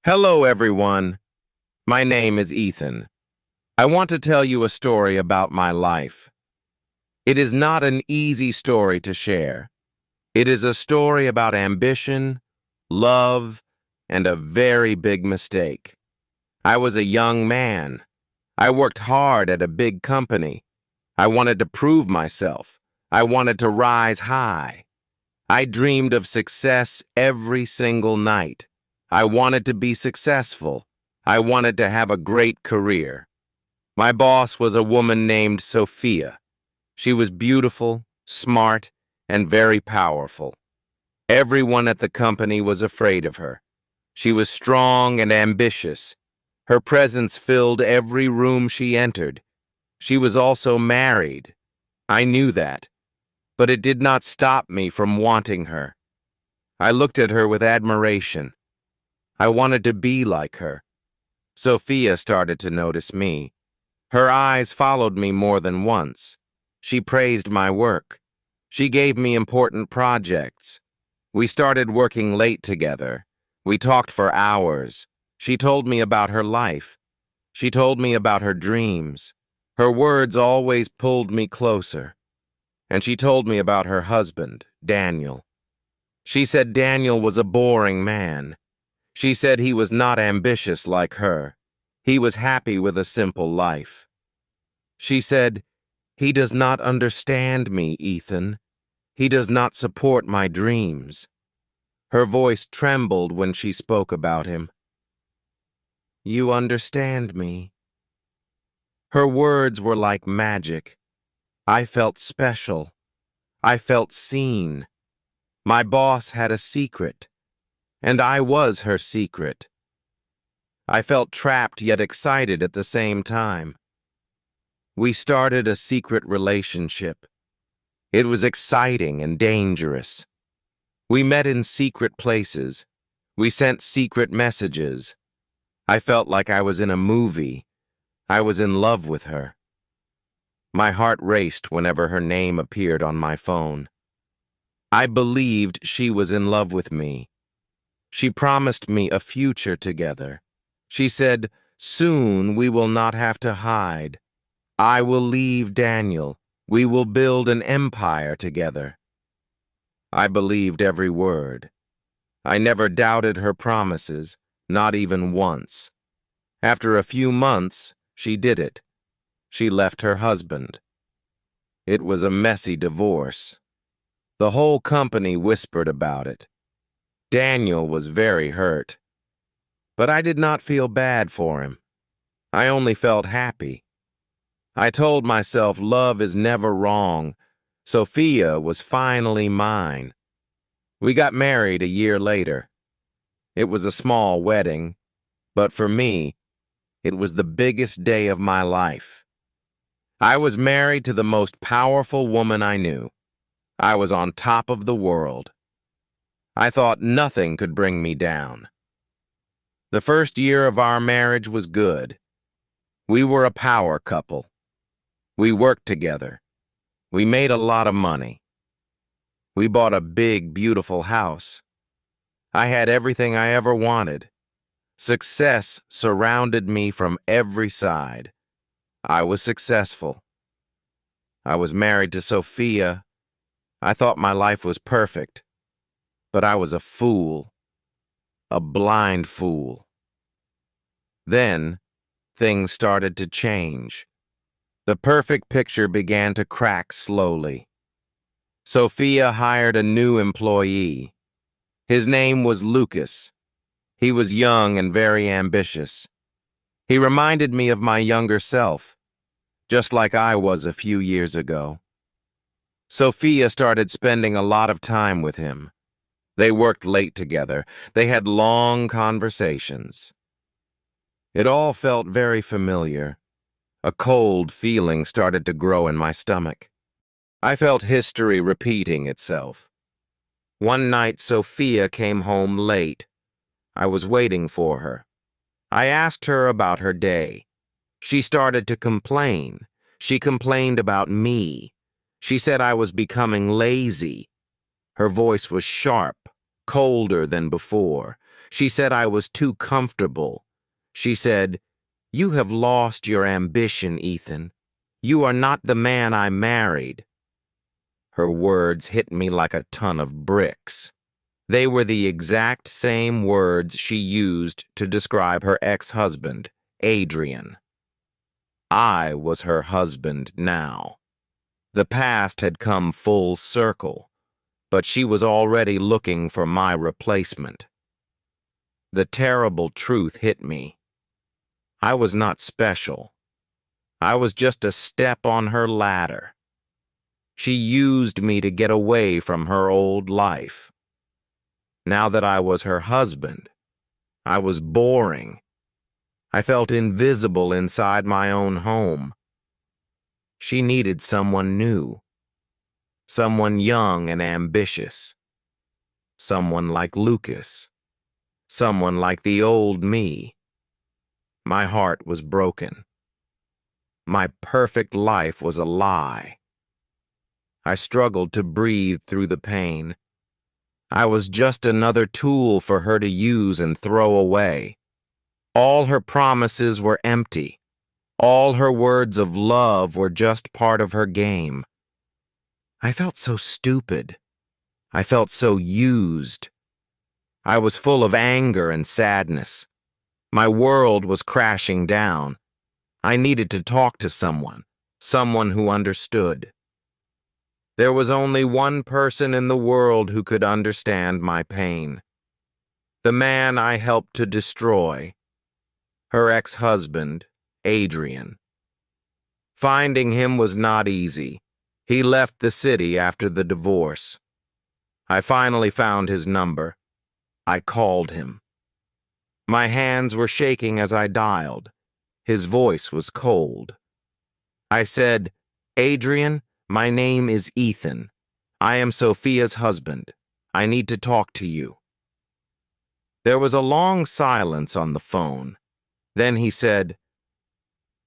Hello, everyone. My name is Ethan. I want to tell you a story about my life. It is not an easy story to share. It is a story about ambition, love, and a very big mistake. I was a young man. I worked hard at a big company. I wanted to prove myself. I wanted to rise high. I dreamed of success every single night. I wanted to be successful. I wanted to have a great career. My boss was a woman named Sophia. She was beautiful, smart, and very powerful. Everyone at the company was afraid of her. She was strong and ambitious. Her presence filled every room she entered. She was also married. I knew that, but it did not stop me from wanting her. I looked at her with admiration. I wanted to be like her. Sophia started to notice me. Her eyes followed me more than once. She praised my work. She gave me important projects. We started working late together. We talked for hours. She told me about her life. She told me about her dreams. Her words always pulled me closer. And she told me about her husband, Daniel. She said Daniel was a boring man. She said he was not ambitious like her. He was happy with a simple life. She said, "He does not understand me, Ethan. He does not support my dreams." Her voice trembled when she spoke about him. "You understand me." Her words were like magic. I felt special. I felt seen. My boss had a secret, and I was her secret. I felt trapped yet excited at the same time. We started a secret relationship. It was exciting and dangerous. We met in secret places. We sent secret messages. I felt like I was in a movie. I was in love with her. My heart raced whenever her name appeared on my phone. I believed she was in love with me. She promised me a future together. She said, "Soon we will not have to hide. I will leave Daniel. We will build an empire together." I believed every word. I never doubted her promises, not even once. After a few months, she did it. She left her husband. It was a messy divorce. The whole company whispered about it. Daniel was very hurt. But I did not feel bad for him. I only felt happy. I told myself love is never wrong. Sophia was finally mine. We got married a year later. It was a small wedding, but for me, it was the biggest day of my life. I was married to the most powerful woman I knew. I was on top of the world. I thought nothing could bring me down. The first year of our marriage was good. We were a power couple. We worked together. We made a lot of money. We bought a big, beautiful house. I had everything I ever wanted. Success surrounded me from every side. I was successful. I was married to Sophia. I thought my life was perfect. But I was a fool. A blind fool. Then, things started to change. The perfect picture began to crack slowly. Sophia hired a new employee. His name was Lucas. He was young and very ambitious. He reminded me of my younger self, just like I was a few years ago. Sophia started spending a lot of time with him. They worked late together. They had long conversations. It all felt very familiar. A cold feeling started to grow in my stomach. I felt history repeating itself. One night, Sophia came home late. I was waiting for her. I asked her about her day. She started to complain. She complained about me. She said I was becoming lazy. Her voice was sharp, colder than before. She said I was too comfortable. She said, "You have lost your ambition, Ethan. You are not the man I married." Her words hit me like a ton of bricks. They were the exact same words she used to describe her ex-husband, Adrian. I was her husband now. The past had come full circle, but she was already looking for my replacement. The terrible truth hit me. I was not special. I was just a step on her ladder. She used me to get away from her old life. Now that I was her husband, I was boring. I felt invisible inside my own home. She needed someone new, someone young and ambitious, someone like Lucas, someone like the old me. My heart was broken. My perfect life was a lie. I struggled to breathe through the pain. I was just another tool for her to use and throw away. All her promises were empty. All her words of love were just part of her game. I felt so stupid. I felt so used. I was full of anger and sadness. My world was crashing down. I needed to talk to someone, someone who understood. There was only one person in the world who could understand my pain. The man I helped to destroy. Her ex-husband, Adrian. Finding him was not easy. He left the city after the divorce. I finally found his number. I called him. My hands were shaking as I dialed. His voice was cold. I said, "Adrian, my name is Ethan. I am Sophia's husband. I need to talk to you." There was a long silence on the phone. Then he said,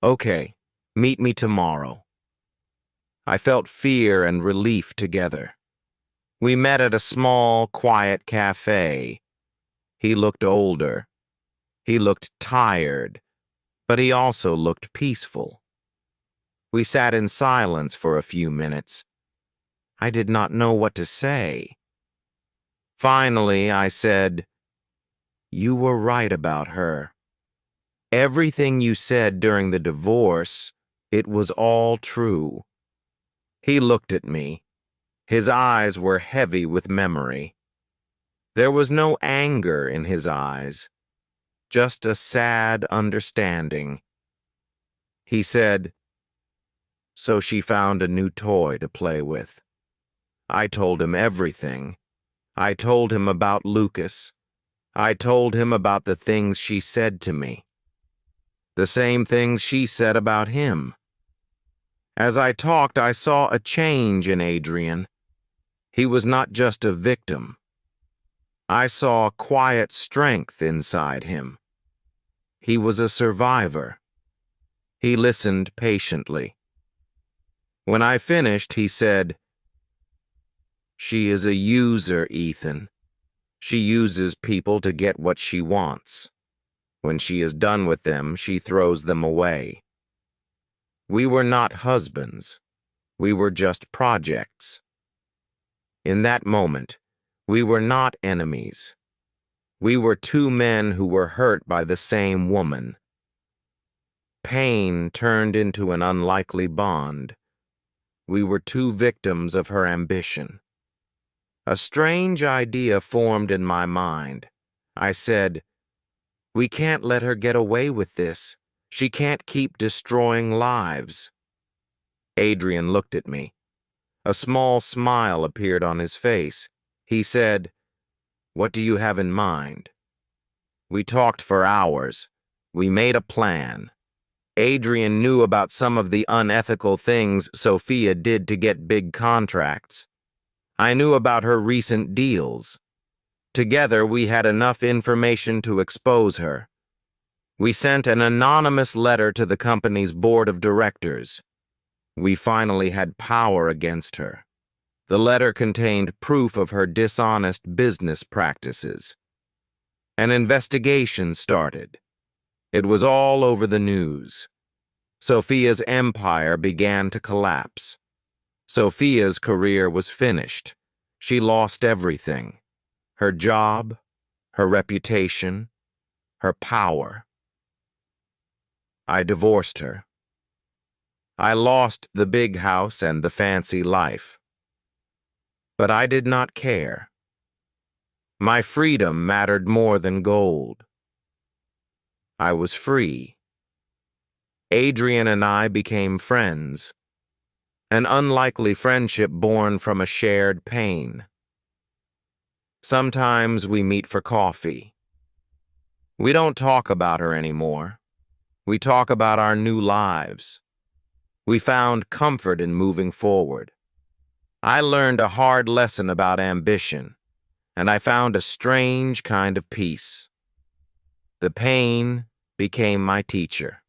"Okay, meet me tomorrow." I felt fear and relief together. We met at a small, quiet cafe. He looked older. He looked tired, but he also looked peaceful. We sat in silence for a few minutes. I did not know what to say. Finally, I said, "You were right about her. Everything you said during the divorce, it was all true." He looked at me. His eyes were heavy with memory. There was no anger in his eyes, just a sad understanding. He said, "So she found a new toy to play with." I told him everything. I told him about Lucas. I told him about the things she said to me. The same things she said about him. As I talked, I saw a change in Adrian. He was not just a victim. I saw quiet strength inside him. He was a survivor. He listened patiently. When I finished, he said, "She is a user, Ethan. She uses people to get what she wants. When she is done with them, she throws them away. We were not husbands. We were just projects." In that moment, we were not enemies. We were two men who were hurt by the same woman. Pain turned into an unlikely bond. We were two victims of her ambition. A strange idea formed in my mind. I said, "We can't let her get away with this. She can't keep destroying lives." Adrian looked at me. A small smile appeared on his face. He said, "What do you have in mind?" We talked for hours. We made a plan. Adrian knew about some of the unethical things Sophia did to get big contracts. I knew about her recent deals. Together, we had enough information to expose her. We sent an anonymous letter to the company's board of directors. We finally had power against her. The letter contained proof of her dishonest business practices. An investigation started. It was all over the news. Sophia's empire began to collapse. Sophia's career was finished. She lost everything: her job, her reputation, her power. I divorced her. I lost the big house and the fancy life. But I did not care. My freedom mattered more than gold. I was free. Adrian and I became friends, an unlikely friendship born from a shared pain. Sometimes we meet for coffee. We don't talk about her anymore. We talk about our new lives. We found comfort in moving forward. I learned a hard lesson about ambition, and I found a strange kind of peace. The pain became my teacher.